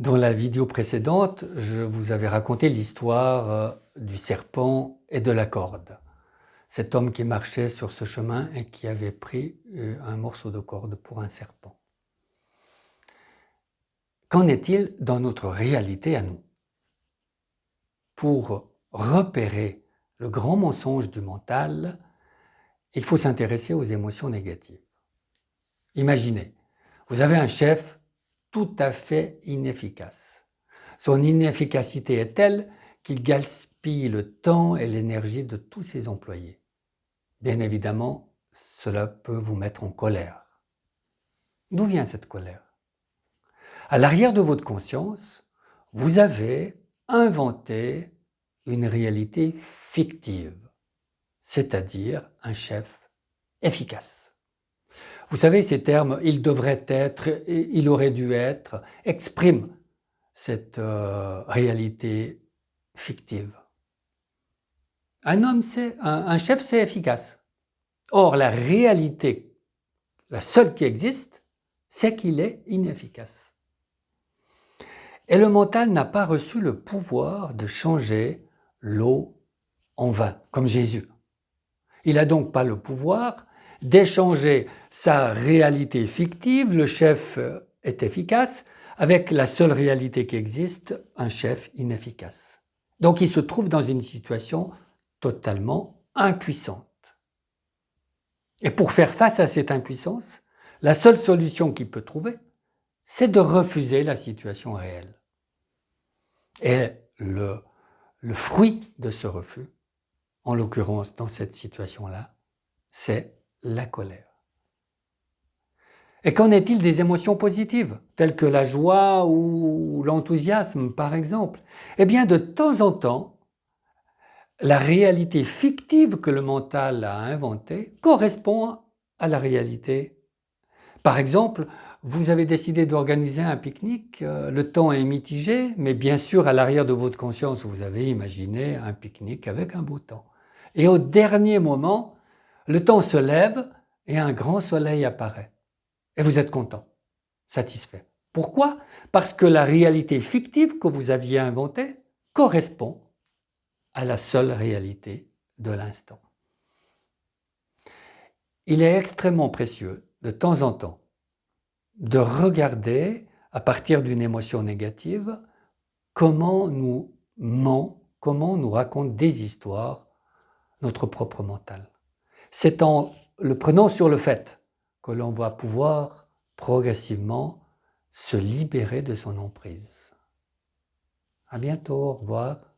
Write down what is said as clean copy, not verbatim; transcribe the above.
Dans la vidéo précédente, je vous avais raconté l'histoire du serpent et de la corde. Cet homme qui marchait sur ce chemin et qui avait pris un morceau de corde pour un serpent. Qu'en est-il dans notre réalité à nous? Pour repérer le grand mensonge du mental, il faut s'intéresser aux émotions négatives. Imaginez, vous avez un chef tout à fait inefficace. Son inefficacité est telle qu'il gaspille le temps et l'énergie de tous ses employés. Bien évidemment, cela peut vous mettre en colère. D'où vient cette colère? À l'arrière de votre conscience, vous avez inventé une réalité fictive, c'est-à-dire un chef efficace. Vous savez, ces termes « il devrait être »,« il aurait dû être » expriment cette réalité fictive. Un chef, c'est efficace. Or, la réalité, la seule qui existe, c'est qu'il est inefficace. Et le mental n'a pas reçu le pouvoir de changer l'eau en vin, comme Jésus. Il n'a donc pas le pouvoir d'échanger sa réalité fictive, le chef est efficace, avec la seule réalité qui existe, un chef inefficace. Donc il se trouve dans une situation totalement impuissante. Et pour faire face à cette impuissance, la seule solution qu'il peut trouver, c'est de refuser la situation réelle. Et le fruit de ce refus, en l'occurrence dans cette situation-là, c'est la colère. Et qu'en est-il des émotions positives, telles que la joie ou l'enthousiasme par exemple? Eh bien de temps en temps, la réalité fictive que le mental a inventée correspond à la réalité. Par exemple, vous avez décidé d'organiser un pique-nique, le temps est mitigé, mais bien sûr à l'arrière de votre conscience, vous avez imaginé un pique-nique avec un beau temps. Et au dernier moment, le temps se lève et un grand soleil apparaît. Et vous êtes content, satisfait. Pourquoi? Parce que la réalité fictive que vous aviez inventée correspond à la seule réalité de l'instant. Il est extrêmement précieux, de temps en temps, de regarder, à partir d'une émotion négative, comment nous ment, comment nous raconte des histoires notre propre mental. C'est en le prenant sur le fait que l'on va pouvoir progressivement se libérer de son emprise. À bientôt, au revoir.